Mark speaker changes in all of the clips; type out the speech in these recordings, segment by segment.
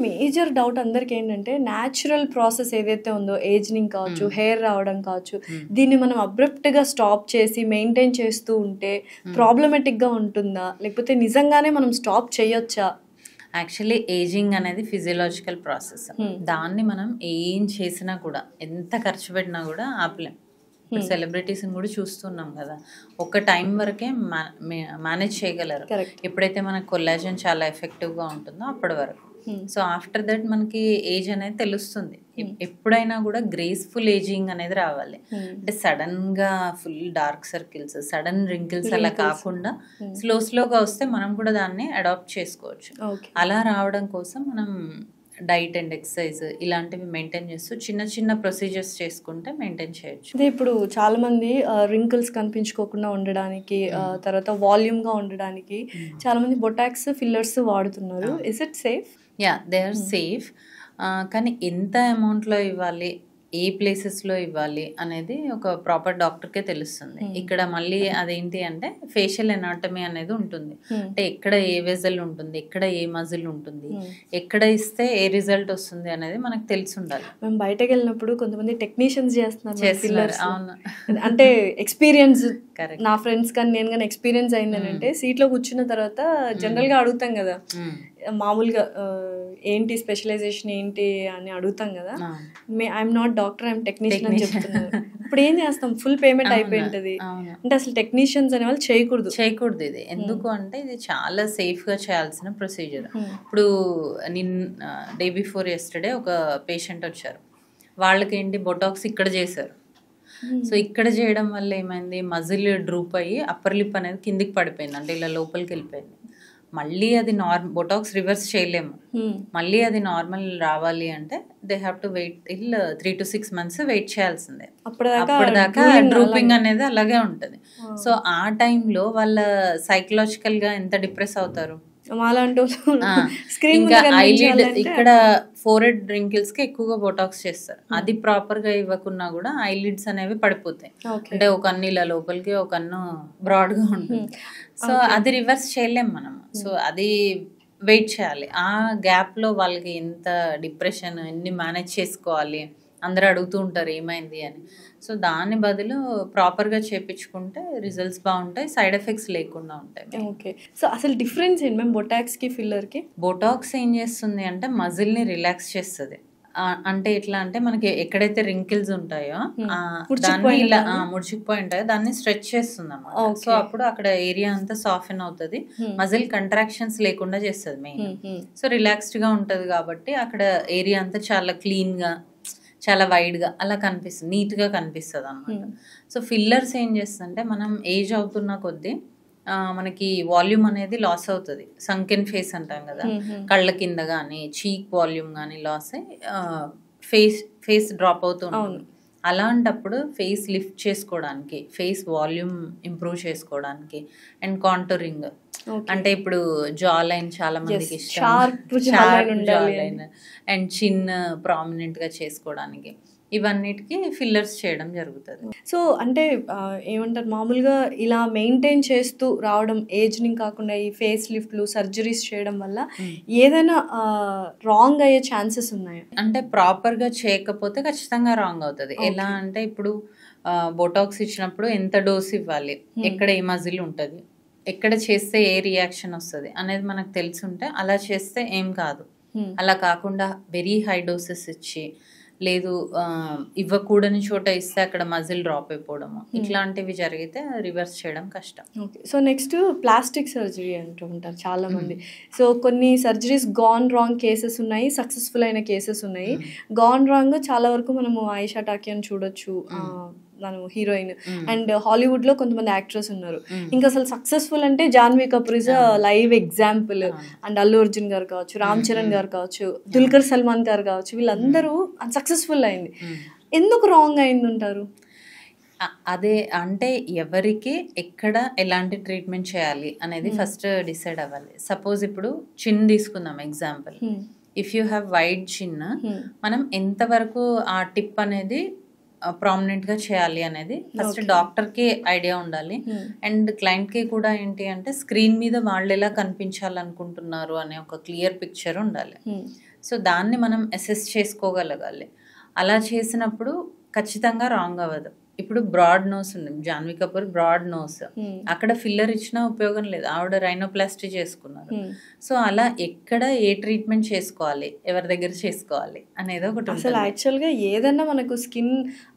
Speaker 1: Major doubt అందరికి ఏంటంటే natural process ఏదైతే ఉందో ఏజింగ్ కావచ్చు, హెయిర్ రావడం కావచ్చు, దీన్ని మనం అబ్రప్ట్గా స్టాప్ చేసి మెయింటైన్ చేస్తూ ఉంటే ప్రాబ్లమెటిక్గా ఉంటుందా, లేకపోతే నిజంగానే మనం స్టాప్ చేయొచ్చా?
Speaker 2: యాక్చువల్లీ ఏజింగ్ అనేది ఫిజియలాజికల్ ప్రాసెస్. దాన్ని మనం ఏం చేసినా కూడా, ఎంత ఖర్చు పెట్టినా కూడా ఆపలేం. ఇప్పుడు సెలబ్రిటీస్ని కూడా చూస్తున్నాం కదా, ఒక టైం వరకే మేనేజ్ చేయగలరు. ఎప్పుడైతే మనకు కొల్లాజన్ చాలా ఎఫెక్టివ్గా ఉంటుందో అప్పటి వరకు. సో ఆఫ్టర్ దట్ మనకి ఏజ్ అనేది తెలుస్తుంది. ఎప్పుడైనా కూడా గ్రేస్ఫుల్ ఏజింగ్ అనేది రావాలి. అంటే సడన్ గా full dark circles, sudden wrinkles అలా కాకుండా స్లోగా వస్తే మనం కూడా దాన్ని అడాప్ట్ చేసుకోవచ్చు. అలా రావడం కోసం మనం డైట్ అండ్ ఎక్సర్సైజ్ ఇలాంటివి మెయింటైన్ చేస్తూ చిన్న చిన్న ప్రొసీజర్స్ చేసుకుంటే మెయింటైన్ చేయొచ్చు.
Speaker 1: అదే ఇప్పుడు చాలా మంది రింకిల్స్ కనిపించుకోకుండా ఉండడానికి, తర్వాత వాల్యూమ్గా ఉండడానికి చాలా మంది బొటాక్స్, ఫిల్లర్స్ వాడుతున్నారు. Is it safe?
Speaker 2: Yeah, they are safe. కానీ ఎంత అమౌంట్లో ఇవ్వాలి, ఏ ప్లేసెస్లో ఇవ్వాలి అనేది ఒక ప్రాపర్ డాక్టర్కే తెలుస్తుంది. ఇక్కడ మళ్ళీ అదేంటి అంటే ఫేషియల్ ఎనాటమీ అనేది ఉంటుంది. అంటే ఎక్కడ ఏ వెజల్ ఉంటుంది, ఎక్కడ ఏ మజిల్ ఉంటుంది, ఎక్కడ ఇస్తే ఏ రిజల్ట్ వస్తుంది అనేది మనకు తెలిసి ఉండాలి.
Speaker 1: మేము బయటకు వెళ్ళినప్పుడు కొంతమంది టెక్నీషియన్స్ చేస్తున్నారు. అవును, అంటే ఎక్స్పీరియన్స్, నా ఫ్రెండ్స్ కానీ నేను కానీ ఎక్స్పీరియన్స్ అయిందని అంటే సీట్లో కూర్చున్న తర్వాత జనరల్గా అడుగుతాం కదా, మామూలుగా ఏంటి స్పెషలైజేషన్ ఏంటి అని అడుగుతాం కదా. I'm not doctor, I'm technician అని చెప్తున్నారు. ఇప్పుడు ఏం చేస్తాం, ఫుల్ పేమెంట్ అయిపోయి ఉంటుంది. అంటే అసలు టెక్నీషియన్స్ అనే వాళ్ళు చేయకూడదు
Speaker 2: ఇది. ఎందుకు అంటే ఇది చాలా సేఫ్ గా చేయాల్సిన ప్రొసీజర్. ఇప్పుడు డే బిఫోర్ యెస్టర్డే ఒక పేషెంట్ వచ్చారు. వాళ్ళకి ఏంటి బొటాక్స్ ఇక్కడ చేశారు. సో ఇక్కడ చేయడం వల్ల ఏమైంది, మజిల్ డ్రూప్ అయ్యి అప్పర్ లిప్ అనేది కిందికి పడిపోయింది. అంటే ఇలా లోపలికి వెళ్ళిపోయింది. మళ్ళీ అది బొటాక్స్ రివర్స్ చేయలేము. మళ్ళీ అది నార్మల్ రావాలి అంటే they have to wait 3 to 6 months wait చేయాల్సిందే. అప్పటిదాకా డ్రూపింగ్ అనేది అలాగే ఉంటుంది. సో ఆ టైంలో వాళ్ళ సైకలాజికల్ గా ఎంత డిప్రెస్ అవుతారు. ఇంకా ఐలిడ్, ఇక్కడ ఫోరెడ్ రింకిల్స్ కి ఎక్కువగా బొటాక్స్ చేస్తారు. అది ప్రాపర్ గా ఇవ్వకున్నా కూడా ఐలిడ్స్ అనేవి పడిపోతాయి. అంటే ఒక కన్ను ఇలా లోపలికి, ఒక కన్ను బ్రాడ్ గా ఉంటుంది. సో అది రివర్స్ చేయలేం మనం. సో అది వెయిట్ చేయాలి. ఆ గ్యాప్ లో వాళ్ళకి ఎంత డిప్రెషన్, ఎన్ని మేనేజ్ చేసుకోవాలి, అందరూ అడుగుతూ ఉంటారు ఏమైంది అని. సో దాని బదులు ప్రాపర్గా చేయించుకుంటే రిజల్ట్స్ బాగుంటాయి, సైడ్ ఎఫెక్ట్స్ లేకుండా ఉంటాయి.
Speaker 1: ఓకే, సో అసలు డిఫరెన్స్ ఏంటి మ్యామ్ బొటాక్స్కి ఫిల్లర్కి?
Speaker 2: బొటాక్స్ ఏం చేస్తుంది అంటే మజిల్ని రిలాక్స్ చేస్తుంది. అంటే ఎట్లా అంటే మనకి ఎక్కడైతే రింకిల్స్ ఉంటాయో దాన్ని ఇలా ముడిచిపోయి ఉంటాయో దాన్ని స్ట్రెచ్ చేస్తుంది అన్నమాట. సో అప్పుడు అక్కడ ఏరియా అంతా సాఫ్ట్ అవుతుంది, మజిల్ కంట్రాక్షన్స్ లేకుండా చేస్తుంది మెయిన్. సో రిలాక్స్డ్ గా ఉంటది కాబట్టి అక్కడ ఏరియా అంతా చాలా క్లీన్ గా, చాలా వైడ్గా అలా కనిపిస్తుంది, నీట్గా కనిపిస్తుంది అన్నమాట. సో ఫిల్లర్స్ ఏం చేస్తుందంటే మనం ఏజ్ అవుతున్న కొద్దీ మనకి వాల్యూమ్ అనేది లాస్ అవుతుంది. సంకెన్ ఫేస్ అంటాం కదా, కళ్ళ కింద కానీ చీక్ వాల్యూమ్ కానీ లాస్ అయ్యి ఫేస్ డ్రాప్ అవుతూ ఉంటుంది. అలాంటప్పుడు ఫేస్ లిఫ్ట్ చేసుకోవడానికి, ఫేస్ వాల్యూమ్ ఇంప్రూవ్ చేసుకోవడానికి అండ్ కాంటూరింగ్, అంటే ఇప్పుడు జా లైన్ చాలా మందికి ఇష్టం, షార్ప్ జా లైన్ అండ్ చిన్ ప్రామినెంట్ గా చేసుకోవడానికి ఇవన్నిటికి ఫిల్లర్స్ చేయడం జరుగుతుంది.
Speaker 1: సో అంటే ఏమంటారు, మామూలుగా ఇలా మెయింటైన్ చేస్తూ రావడం, ఏజ్నింగ్ కాకుండా ఈ ఫేస్ లిఫ్ట్లు, సర్జరీస్ చేయడం వల్ల ఏదైనా రాంగ్ అయ్యే ఛాన్సెస్ ఉన్నాయా?
Speaker 2: అంటే ప్రాపర్గా చేయకపోతే ఖచ్చితంగా రాంగ్ అవుతుంది. ఎలా అంటే ఇప్పుడు బొటాక్స్ ఇచ్చినప్పుడు ఎంత డోస్ ఇవ్వాలి, ఎక్కడ ఏ మజిల్ ఉంటుంది, ఎక్కడ చేస్తే ఏ రియాక్షన్ వస్తుంది అనేది మనకు తెలిసి ఉంటే అలా చేస్తే ఏం కాదు. అలా కాకుండా వెరీ హై డోసెస్ ఇచ్చి, లేదు ఇవ్వకూడని చోట ఇస్తే అక్కడ మజిల్ డ్రాప్ అయిపోవడము, ఇట్లాంటివి జరిగితే రివర్స్ చేయడం కష్టం.
Speaker 1: Okay, so next plastic surgery అంటూ ఉంటారు చాలా మంది. సో కొన్ని సర్జరీస్ గాన్ రాంగ్ కేసెస్ ఉన్నాయి, సక్సెస్ఫుల్ అయిన కేసెస్ ఉన్నాయి. గాన్ రాంగ్ చాలా వరకు మనము ఆయిషా టాకియాని చూడొచ్చు, మనం హీరోయిన్, అండ్ హాలీవుడ్ లో కొంతమంది యాక్టర్స్ ఉన్నారు. ఇంకా అసలు సక్సెస్ఫుల్ అంటే Janhvi Kapoor is live example. And Allu Arjun గారు కావచ్చు, రామ్ చరణ్ గారు కావచ్చు, దుల్కర్ సల్మాన్ గారు కావచ్చు, వీళ్ళందరూ సక్సెస్ఫుల్ అయింది. ఎందుకు రాంగ్ అయింది అంటారు?
Speaker 2: అదే అంటే ఎవరికి ఎక్కడ ఎలాంటి ట్రీట్మెంట్ చేయాలి అనేది ఫస్ట్ డిసైడ్ అవ్వాలి. సపోజ్ ఇప్పుడు చిన్ తీసుకుందాం example. If you have wide చిన్, మనం ఎంతవరకు ఆ టిప్ అనేది ప్రామినెంట్గా చేయాలి అనేది ఫస్ట్ డాక్టర్కి ఐడియా ఉండాలి. అండ్ క్లయింట్కి కూడా ఏంటి అంటే స్క్రీన్ మీద వాళ్ళు ఎలా కనిపించాలనుకుంటున్నారు అనే ఒక క్లియర్ పిక్చర్ ఉండాలి. సో దాన్ని మనం అసెస్ చేసుకోగలగాలి. అలా చేసినప్పుడు ఖచ్చితంగా రాంగ్ అవ్వదు. ఇప్పుడు బ్రాడ్ నోస్ ఉంది, జాన్వీ కపూర్ బ్రాడ్ నోస్, అక్కడ ఫిల్లర్ ఇచ్చినా ఉపయోగం లేదు, ఆవిడ రైనోప్లాస్టీ చేసుకున్నారు. సో అలా ఎక్కడ ఏ ట్రీట్మెంట్ చేసుకోవాలి, ఎవరి దగ్గర చేసుకోవాలి అనేది ఒకటి.
Speaker 1: అసలు యాక్చువల్గా ఏదన్నా మనకు స్కిన్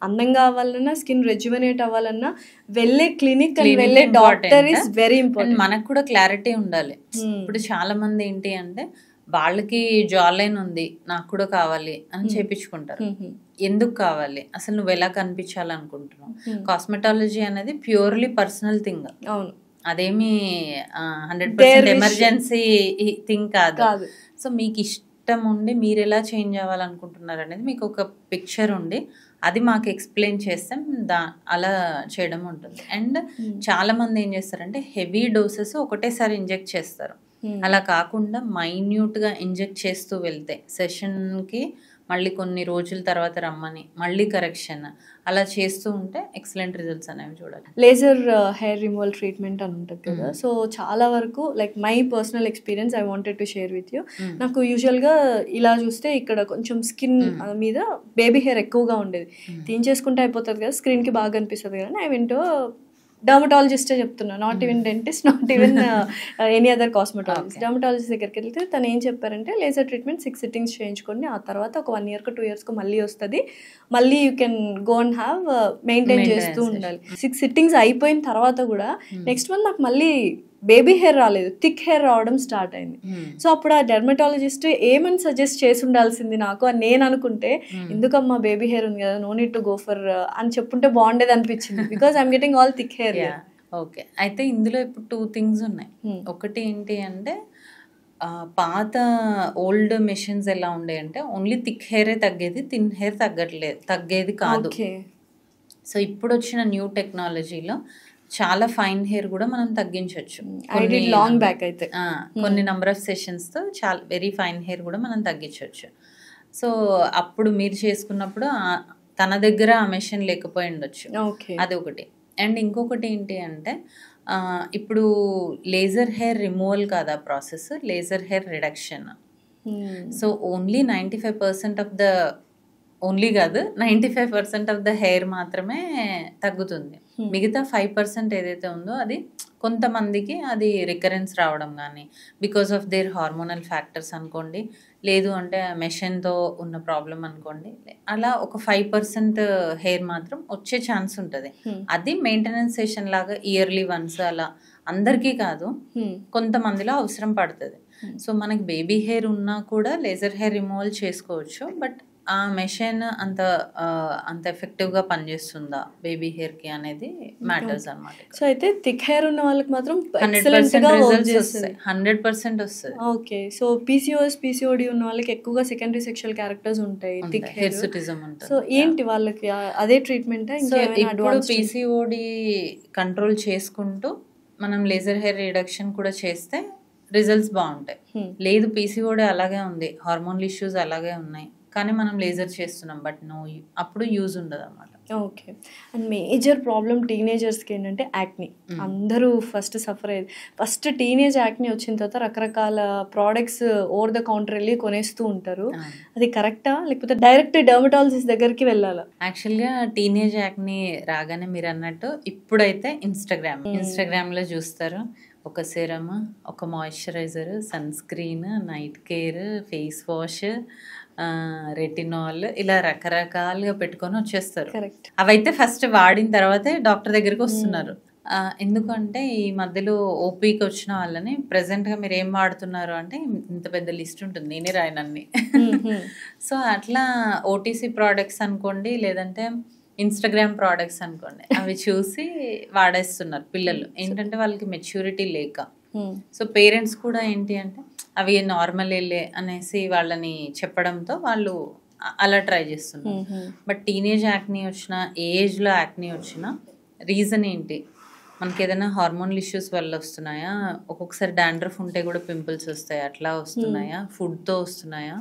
Speaker 1: అందంగా అవ్వాలన్నా, స్కిన్ రెజ్యువనేట్ అవ్వాలన్నా వెళ్ళే క్లినిక్ వెళ్ళే డాక్టర్ ఇస్ వెరీ ఇంపార్టెంట్.
Speaker 2: మనకు కూడా క్లారిటీ ఉండాలి. ఇప్పుడు చాలా మంది ఏంటి అంటే వాళ్ళకి జాలైన్ ఉంది, నాకు కూడా కావాలి అని చేపించుకుంటారు. ఎందుకు కావాలి, అసలు నువ్వు ఎలా కనిపించాలనుకుంటున్నావు? కాస్మెటాలజీ అనేది ప్యూర్లీ పర్సనల్ థింగ్.
Speaker 1: అవును,
Speaker 2: అదేమి 100% ఎమర్జెన్సీ థింగ్ కాదు. సో మీకు ఇష్టం ఉండి మీరు ఎలా చేంజ్ అవ్వాలనుకుంటున్నారు అనేది మీకు ఒక పిక్చర్ ఉండి అది మాకు ఎక్స్ప్లెయిన్ చేస్తే అలా చేయడం ఉంటుంది. అండ్ చాలా మంది ఏం చేస్తారంటే హెవీ డోసెస్ ఒకటేసారి ఇంజెక్ట్ చేస్తారు. అలా కాకుండా మైన్యూట్గా ఇంజెక్ట్ చేస్తూ వెళ్తే సెషన్కి మళ్ళీ కొన్ని రోజుల తర్వాత రమ్మని మళ్ళీ కరెక్షన్ అలా చేస్తూ ఉంటే ఎక్సలెంట్ రిజల్ట్స్ అనేవి చూడాలి.
Speaker 1: లేజర్ హెయిర్ రిమూవల్ ట్రీట్మెంట్ అని ఉంటుంది కదా, సో చాలా వరకు like my personal experience I wanted to share with you. నాకు యూజువల్గా ఇలా చూస్తే ఇక్కడ కొంచెం స్కిన్ మీద బేబీ హెయిర్ ఎక్కువగా ఉండేది. తీయించేసుకుంటే అయిపోతుంది కదా, స్క్రీన్కి బాగా అనిపిస్తుంది కదా. ఐ వింటో డర్మటాలజిస్టే చెప్తున్నా, not even dentist, not even any other cosmetologist. Dermatologist దగ్గరికి వెళ్తే తను ఏం చెప్పారంటే లేజర్ ట్రీట్మెంట్ 6 సిట్టింగ్స్ చేయించుకోండి, ఆ తర్వాత ఒక 1 year 2 years మళ్ళీ వస్తుంది, మళ్ళీ you can go and have maintain చేస్తూ ఉండాలి. 6 సిట్టింగ్స్ అయిపోయిన తర్వాత కూడా నెక్స్ట్ మంత్ నాకు మళ్ళీ బేబీ హెయిర్ రాలేదు, థిక్ హెయిర్ రావడం స్టార్ట్ అయింది. సో అప్పుడు ఆ డెర్మటాలజిస్ట్ ఏమని సజెస్ట్ చేసి ఉండాల్సింది నాకు అని నేను అనుకుంటే, ఎందుకమ్మా బేబీ హెయిర్ ఉంది కదా, no need to go for అని చెప్పుంటే బాగుండేది అనిపించింది, because I'm getting all thick hair.
Speaker 2: Okay, అయితే ఇందులో ఇప్పుడు 2 things ఉన్నాయి. ఒకటి ఏంటి అంటే పాత ఓల్డ్ మెషిన్స్ ఎలా ఉండే అంటే ఓన్లీ థిక్ హెయిరే తగ్గేది, థిన్ హెయిర్ తగ్గేది కాదు. సో ఇప్పుడు వచ్చిన న్యూ టెక్నాలజీలో చాలా ఫైన్ హెయిర్ కూడా మనం తగ్గించవచ్చు.
Speaker 1: లాంగ్ బ్యాక్ అయితే
Speaker 2: కొన్ని నెంబర్ ఆఫ్ సెషన్స్తో చాలా వెరీ ఫైన్ హెయిర్ కూడా మనం తగ్గించవచ్చు. సో అప్పుడు మీరు చేసుకున్నప్పుడు తన దగ్గర ఆ మెషిన్ లేకపోయి ఉండొచ్చు, అది ఒకటి. అండ్ ఇంకొకటి ఏంటి అంటే ఇప్పుడు లేజర్ హెయిర్ రిమూవల్ కాదా process, laser hair reduction. So only 95% of the only కాదు 95% ఆఫ్ ద హెయిర్ మాత్రమే తగ్గుతుంది. మిగతా 5% ఏదైతే ఉందో అది కొంతమందికి అది రికరెన్స్ రావడం కానీ because of their hormonal factors అనుకోండి, లేదు అంటే మెషిన్తో ఉన్న ప్రాబ్లం అనుకోండి, అలా ఒక 5% హెయిర్ మాత్రం వచ్చే ఛాన్స్ ఉంటుంది. అది మెయింటెనెన్స్ సెషన్ లాగా ఇయర్లీ వన్స్, అలా అందరికీ కాదు కొంతమందిలో అవసరం పడుతుంది. సో మనకి బేబీ హెయిర్ ఉన్నా కూడా లేజర్ హెయిర్ రిమూవల్ చేసుకోవచ్చు, బట్ ఆ మెషిన్ అంత ఎఫెక్టివ్గా పనిచేస్తుందా బేబీ హెయిర్కి అనేది మ్యాటర్స్ అనమాట.
Speaker 1: సో అయితే థిక్ హెయిర్ ఉన్న వాళ్ళకి మాత్రం
Speaker 2: 100% వస్తుంది.
Speaker 1: ఓకే, సో PCOD ఉన్న వాళ్ళకి ఎక్కువగా సెకండరీ సెక్షువల్ క్యారెక్టర్స్ ఉంటాయి, థిక్
Speaker 2: హిర్సుటిజం ఉంటుంది.
Speaker 1: సో ఏంటి వాళ్ళకి అదే ట్రీట్మెంట్?
Speaker 2: ఇప్పుడు PCOD కంట్రోల్ చేసుకుంటూ మనం లేజర్ హెయిర్ రిడక్షన్ కూడా చేస్తే రిజల్ట్స్ బాగుంటాయి. లేదు PCOD అలాగే ఉంది, హార్మోనల్ ఇష్యూస్ అలాగే ఉన్నాయి, కానీ మనం లేజర్ చేస్తున్నాం బట్ అప్పుడు యూజ్ ఉండదు అన్నమాట.
Speaker 1: ఓకే, అండ్ మేజర్ ప్రాబ్లం టీనేజర్స్కి ఏంటంటే యాక్ని. అందరూ ఫస్ట్ సఫర్ అయ్యేది, ఫస్ట్ టీనేజ్ యాక్ని వచ్చిన తర్వాత రకరకాల ప్రోడక్ట్స్ ఓవర్ ద కౌంటర్ వెళ్ళి కొనేస్తూ ఉంటారు. అది కరెక్టా, లేకపోతే డైరెక్ట్ డర్మటాలజిస్ట్ దగ్గరికి వెళ్ళాలా?
Speaker 2: యాక్చువల్గా టీనేజ్ యాక్ని రాగానే మీరు అన్నట్టు ఇప్పుడైతే ఇన్స్టాగ్రామ్లో చూస్తారు, ఒక సెరమ్, ఒక moisturiser, sunscreen, night care, face wash, retinol, ఇలా రకరకాలుగా పెట్టుకొని వచ్చేస్తారు. అవైతే ఫస్ట్ వాడిన తర్వాతే డాక్టర్ దగ్గరికి వస్తున్నారు. ఎందుకంటే ఈ మధ్యలో ఓపీకి వచ్చిన వాళ్ళని ప్రెసెంట్గా మీరు ఏం వాడుతున్నారు అంటే ఇంత పెద్ద లిస్ట్ ఉంటుంది, నేనే రాయనన్ని. సో అట్లా ఓటీసీ ప్రోడక్ట్స్ అనుకోండి, లేదంటే ఇన్స్టాగ్రామ్ ప్రోడక్ట్స్ అనుకోండి, అవి చూసి వాడేస్తున్నారు పిల్లలు. ఏంటంటే వాళ్ళకి మెచ్యూరిటీ లేక. సో పేరెంట్స్ కూడా ఏంటి అంటే అవి నార్మల్ వెళ్ళే అనేసి వాళ్ళని చెప్పడంతో వాళ్ళు అలా ట్రై చేస్తున్నారు. బట్ టీనేజ్ యాక్ని వచ్చిన, ఏ ఏజ్లో యాక్ని వచ్చిన రీజన్ ఏంటి, మనకి ఏదైనా హార్మోనల్ ఇష్యూస్ వల్ల వస్తున్నాయా, ఒక్కొక్కసారి డాండ్రఫ్ ఉంటే కూడా పింపుల్స్ వస్తాయి, అట్లా వస్తున్నాయా, ఫుడ్తో వస్తున్నాయా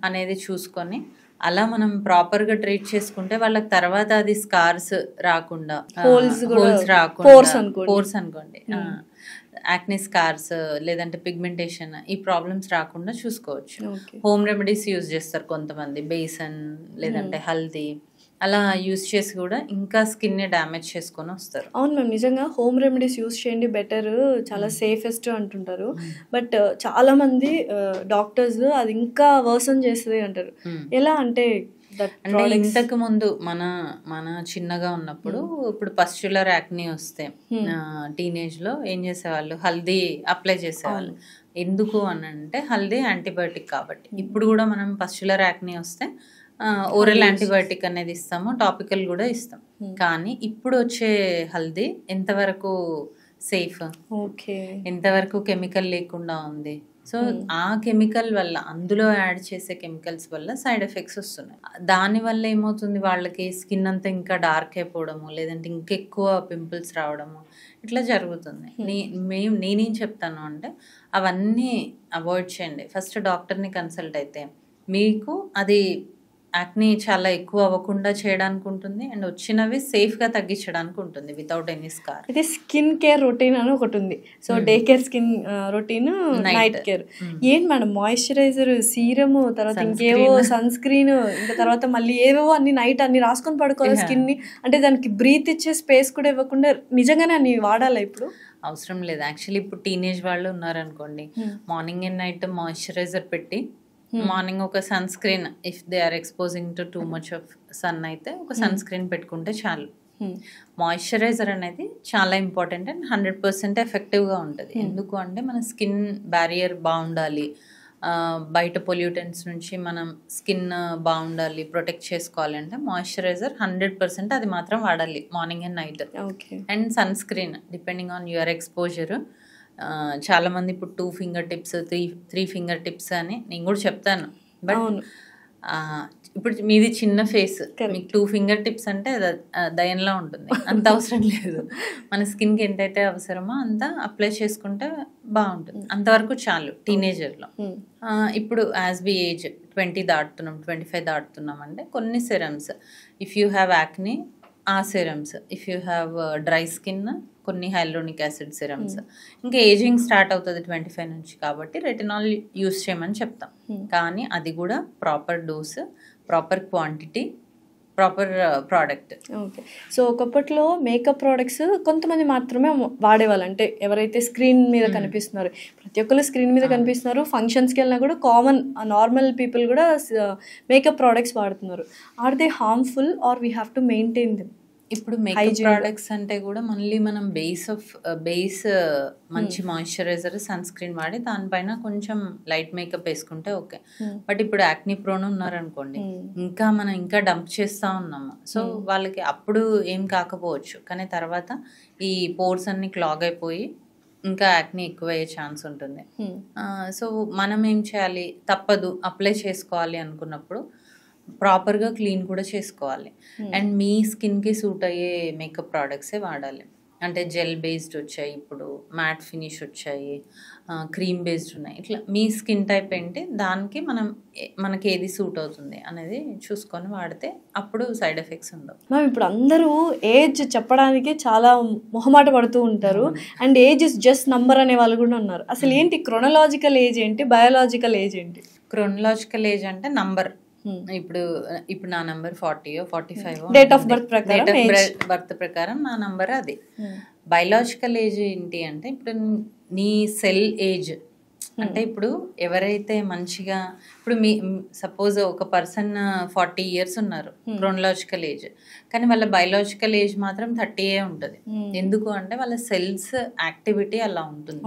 Speaker 2: అనేది చూసుకొని అలా మనం ప్రాపర్గా ట్రీట్ చేసుకుంటే వాళ్ళకి తర్వాత అది స్కార్స్ రాకుండా,
Speaker 1: హోల్స్
Speaker 2: రాకుండా, పోర్స్ అనుకోండి, యాక్నే స్కార్స్ లేదంటే పిగ్మెంటేషన్, ఈ ప్రాబ్లమ్స్ రాకుండా చూసుకోవచ్చు. హోమ్ రెమెడీస్ యూజ్ చేస్తారు కొంతమంది, బేసన్ లేదంటే హల్దీ, అలా యూజ్ చేసి కూడా ఇంకా స్కిన్ డ్యామేజ్ చేసుకొని వస్తారు.
Speaker 1: అవును మ్యామ్, నిజంగా హోమ్ రెమెడీస్ యూజ్ చేయండి, బెటర్, చాలా సేఫెస్ట్ అంటుంటారు. బట్ చాలా మంది డాక్టర్స్ అది ఇంకా వర్సన్ చేస్తుంది అంటారు. ఎలా అంటే
Speaker 2: ఇంతకు ముందు మన చిన్నగా ఉన్నప్పుడు ఇప్పుడు పస్చులర్ యాక్నీ వస్తే టీనేజ్ లో ఏం చేసేవాళ్ళు, హల్దీ అప్లై చేసేవాళ్ళు. ఎందుకు అని అంటే హల్దీ యాంటీబయాటిక్ కాబట్టి. ఇప్పుడు కూడా మనం పస్చులర్ యాక్నీ వస్తే ఓరల్ యాంటీబయాటిక్ అనేది ఇస్తాము, టాపికల్ కూడా ఇస్తాం. కానీ ఇప్పుడు వచ్చే హల్దీ ఎంతవరకు సేఫ్, ఎంతవరకు కెమికల్ లేకుండా ఉంది. సో ఆ కెమికల్ వల్ల, అందులో యాడ్ చేసే కెమికల్స్ వల్ల సైడ్ ఎఫెక్ట్స్ వస్తున్నాయి. దానివల్ల ఏమవుతుంది, వాళ్ళకి స్కిన్ అంతా ఇంకా డార్క్ అయిపోవడము, లేదంటే ఇంకెక్కువ పింపుల్స్ రావడము, ఇట్లా జరుగుతుంది. నేనేం చెప్తాను అంటే అవన్నీ అవాయిడ్ చేయండి. ఫస్ట్ డాక్టర్ని కన్సల్ట్ అయితే మీకు అది యాక్నీ చాలా ఎక్కువ అవ్వకుండా చేయడానికి ఉంటుంది, అండ్ వచ్చినవి సేఫ్గా తగ్గించడానికి ఉంటుంది వితౌట్ ఎనీ స్కార్.
Speaker 1: అయితే స్కిన్ కేర్ రొటీన్ అని ఒకటి ఉంది. So day care, skin routine, night care. ఏంటి మేడం, మాయిశ్చరైజర్, సీరము, తర్వాత ఇంకేవో సన్ స్క్రీన్, ఇంకా తర్వాత మళ్ళీ ఏవేవో అన్ని నైట్ అన్ని రాసుకొని పడుకోవాలి స్కిన్ ని. అంటే దానికి బ్రీత్ ఇచ్చే స్పేస్ కూడా ఇవ్వకుండా నిజంగానే అన్ని వాడాలా? ఇప్పుడు
Speaker 2: అవసరం లేదు. యాక్చువల్లీ ఇప్పుడు టీనేజ్ వాళ్ళు ఉన్నారనుకోండి, మార్నింగ్ అండ్ నైట్ మాయిశ్చరైజర్ పెట్టి, మార్నింగ్ ఒక sunscreen, if they are exposing to too much of sun అయితే ఒక సన్ స్క్రీన్ పెట్టుకుంటే చాలు. మాయిశ్చరైజర్ అనేది చాలా ఇంపార్టెంట్ అండ్ 100% ఎఫెక్టివ్గా ఉంటుంది. ఎందుకు అంటే మన స్కిన్ బ్యారియర్ బాగుండాలి, బయట పొల్యూటెంట్స్ నుంచి మనం స్కిన్ బాగుండాలి, ప్రొటెక్ట్ చేసుకోవాలి అంటే మాయిశ్చరైజర్ 100% అది మాత్రం వాడాలి morning and night. And sunscreen depending on your exposure. చాలా మంది ఇప్పుడు 2 ఫింగర్ టిప్స్, 3 ఫింగర్ టిప్స్ అని నేను కూడా చెప్తాను. బట్ ఇప్పుడు మీది చిన్న ఫేస్, మీకు 2 ఫింగర్ టిప్స్ అంటే దయంలా ఉంటుంది, అంత అవసరం లేదు. మన స్కిన్కి ఎంతైతే అవసరమో అంత అప్లై చేసుకుంటే బాగుంటుంది, అంతవరకు చాలు టీనేజర్లో. ఇప్పుడు యాజ్ వి ఏజ్ 20 దాటుతున్నాం, 25 దాటుతున్నాం అంటే కొన్ని serums, if you have acne ఆ serums, if you have dry skin కొన్ని హైలూరోనిక్ యాసిడ్ సిరమ్స్. ఇంకా ఏజింగ్ స్టార్ట్ అవుతుంది 25 నుంచి, కాబట్టి రెటినాల్ యూస్ చేయమని చెప్తాం. కానీ అది కూడా proper dose, proper quantity, proper product.
Speaker 1: Okay. So ఒకప్పట్లో మేకప్ ప్రోడక్ట్స్ కొంతమంది మాత్రమే వాడేవాళ్ళు. అంటే ఎవరైతే స్క్రీన్ మీద కనిపిస్తున్నారు, ప్రతి ఒక్కరు స్క్రీన్ మీద కనిపిస్తున్నారు, ఫంక్షన్స్కి వెళ్ళినా కూడా కామన్ నార్మల్ పీపుల్ కూడా మేకప్ ప్రోడక్ట్స్ వాడుతున్నారు. Are they harmful or we have to maintain them?
Speaker 2: ఇప్పుడు మేకప్ ప్రోడక్ట్స్ అంటే కూడా మళ్ళీ మనం బేస్ మంచి మాయిశ్చరైజర్, సన్ స్క్రీన్ వాడి దానిపైన కొంచెం లైట్ మేకప్ వేసుకుంటే ఓకే. బట్ ఇప్పుడు యాక్నీ ప్రోన్ ఉన్నారనుకోండి, ఇంకా డంప్ చేస్తూ ఉన్నాము. సో వాళ్ళకి అప్పుడు ఏం కాకపోవచ్చు, కానీ తర్వాత ఈ పోర్స్ అన్ని క్లాగ్ అయిపోయి ఇంకా యాక్నీ ఎక్కువ అయ్యే ఛాన్స్ ఉంటుంది. సో మనం ఏం చేయాలి, తప్పదు అప్లై చేసుకోవాలి అనుకున్నప్పుడు ప్రాపర్గా క్లీన్ కూడా చేసుకోవాలి. అండ్ మీ స్కిన్కి సూట్ అయ్యే మేకప్ ప్రోడక్ట్సే వాడాలి. అంటే జెల్ బేస్డ్ వచ్చాయి, ఇప్పుడు మ్యాట్ ఫినిష్ వచ్చాయి, క్రీమ్ బేస్డ్ ఉన్నాయి. ఇట్లా మీ స్కిన్ టైప్ ఏంటి, దానికి మనకి ఏది సూట్ అవుతుంది అనేది చూసుకొని వాడితే అప్పుడు సైడ్ ఎఫెక్ట్స్ ఉండవు.
Speaker 1: మ్యామ్ ఇప్పుడు అందరూ ఏజ్ చెప్పడానికి చాలా మొహమాట పడుతూ ఉంటారు. And age is just number అనే వాళ్ళు కూడా ఉన్నారు. అసలు ఏంటి క్రొనలాజికల్ ఏజ్ ఏంటి, బయోలాజికల్ ఏజ్ ఏంటి?
Speaker 2: క్రొనలాజికల్ ఏజ్ అంటే నంబర్. ఇప్పుడు నా నంబర్ 40 45
Speaker 1: డేట్ ఆఫ్ బర్త్
Speaker 2: ప్రకారం నా నంబర్ అది. బయలాజికల్ ఏజ్ ఏంటి అంటే ఇప్పుడు నీ సెల్ ఏజ్. అంటే ఇప్పుడు ఎవరైతే మంచిగా, ఇప్పుడు సపోజ్ ఒక పర్సన్ 40 years ఉన్నారు క్రోనలాజికల్ ఏజ్, కానీ వాళ్ళ బయలాజికల్ ఏజ్ మాత్రం 30 ఉంటుంది. ఎందుకు అంటే వాళ్ళ సెల్స్ యాక్టివిటీ అలా ఉంటుంది.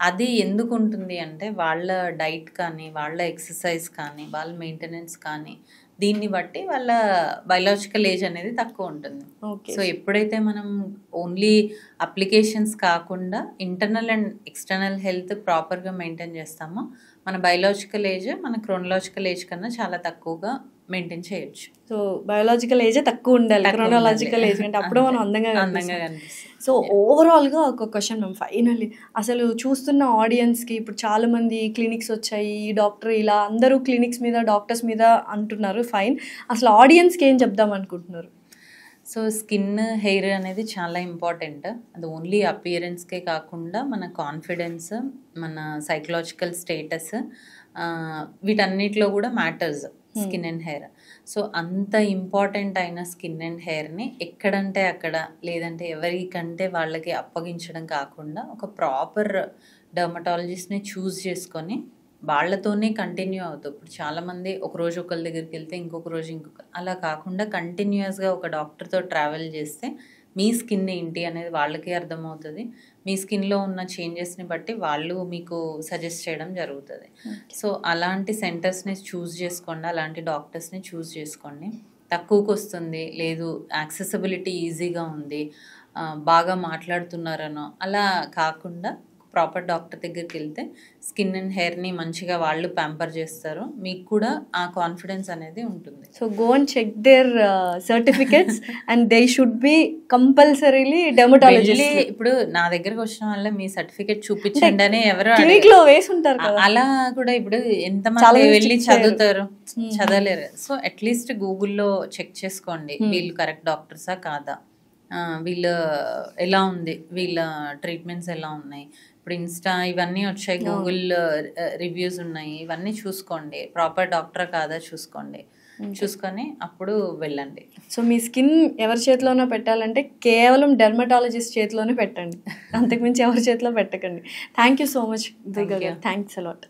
Speaker 2: అది ఎందుకు ఉంటుంది అంటే వాళ్ళ డైట్ కానీ, వాళ్ళ ఎక్సర్సైజ్ కానీ, వాళ్ళ మెయింటెనెన్స్ కానీ, దీన్ని బట్టి వాళ్ళ బయలాజికల్ ఏజ్ అనేది తక్కువ ఉంటుంది. సో ఎప్పుడైతే మనం ఓన్లీ అప్లికేషన్స్ కాకుండా ఇంటర్నల్ అండ్ ఎక్స్టర్నల్ హెల్త్ ప్రాపర్గా మెయింటైన్ చేస్తామో మన బయలాజికల్ ఏజ్ మన క్రోనలాజికల్ ఏజ్ కన్నా చాలా తక్కువగా మెయింటైన్ చేయొచ్చు.
Speaker 1: సో బయోలాజికల్ ఏజే తక్కువ ఉండాలి, క్రోనాలజికల్ ఏజ్ అంటే అప్పుడు మనం అందంగా
Speaker 2: కనిపిస్తుంది.
Speaker 1: సో ఓవరాల్గా ఒక క్వశ్చన్ మ్యామ్, ఫైనల్లీ అసలు చూస్తున్న ఆడియన్స్కి ఇప్పుడు చాలామంది క్లినిక్స్ వచ్చాయి, ఈ డాక్టర్ ఇలా అందరూ క్లినిక్స్ మీద డాక్టర్స్ మీద అంటున్నారు, ఫైన్, అసలు ఆడియన్స్కి ఏం చెప్దాం అనుకుంటున్నారు?
Speaker 2: సో స్కిన్ హెయిర్ అనేది చాలా ఇంపార్టెంట్. అది ఓన్లీ అపియరెన్స్కే కాకుండా మన కాన్ఫిడెన్స్, మన సైకలాజికల్ స్టేటస్, వీటన్నిటిలో కూడా matters skin and hair. So అంత ఇంపార్టెంట్ అయిన స్కిన్ అండ్ హెయిర్ని ఎక్కడంటే అక్కడ, లేదంటే ఎవరికంటే వాళ్ళకి అప్పగించడం కాకుండా ఒక ప్రాపర్ డర్మటాలజిస్ట్ని చూస్ చేసుకొని వాళ్ళతోనే కంటిన్యూ అవుతాం. ఇప్పుడు చాలామంది ఒకరోజు ఒకరి దగ్గరికి వెళ్తే ఇంకొక రోజు అలా కాకుండా కంటిన్యూస్గా ఒక డాక్టర్తో ట్రావెల్ చేస్తే మీ స్కిన్ ఏంటి అనేది వాళ్ళకి అర్థమవుతుంది. మీ స్కిన్లో ఉన్న చేంజెస్ని బట్టి వాళ్ళు మీకు సజెస్ట్ చేయడం జరుగుతుంది. సో అలాంటి సెంటర్స్ని చూస్ చేసుకోండి, అలాంటి డాక్టర్స్ని చూస్ చేసుకోండి. తక్కువకి వస్తుంది, లేదు యాక్సెసిబిలిటీ ఈజీగా ఉంది, బాగా మాట్లాడుతున్నారనో అలా కాకుండా ప్రాపర్ డాక్టర్ దగ్గరికి వెళ్తే స్కిన్ అండ్ హెయిర్ని మంచిగా వాళ్ళు ప్యాంపర్ చేస్తారు, మీకు కూడా ఆ కాన్ఫిడెన్స్ అనేది ఉంటుంది.
Speaker 1: So go and check their certificates and they should be compulsorily dermatologist.
Speaker 2: ఇప్పుడు నా దగ్గరకు వచ్చిన వల్ల మీ సర్టిఫికేట్ చూపించండి అని ఎవరు
Speaker 1: వేసి ఉంటారు కదా,
Speaker 2: అలా కూడా ఇప్పుడు ఎంతమంది వెళ్ళి చదువుతారు, చదవలేరు. సో అట్లీస్ట్ గూగుల్లో చెక్ చేసుకోండి వీళ్ళు కరెక్ట్ డాక్టర్సా కాదా, వీళ్ళ ఎలా ఉంది, వీళ్ళ ట్రీట్మెంట్స్ ఎలా ఉన్నాయి. ఇప్పుడు ఇన్స్టా ఇవన్నీ వచ్చాయి, గూగుల్ రివ్యూస్ ఉన్నాయి, ఇవన్నీ చూసుకోండి, ప్రాపర్ డాక్టర్ కాదా చూసుకోండి, చూసుకొని అప్పుడు వెళ్ళండి.
Speaker 1: సో మీ స్కిన్ ఎవరి చేతిలోనో పెట్టాలంటే కేవలం డెర్మటాలజిస్ట్ చేతిలోనే పెట్టండి, అంతకుమించి ఎవరి చేతిలో పెట్టకండి. Thank you so much Durga గారు, థ్యాంక్స్ అలాట్.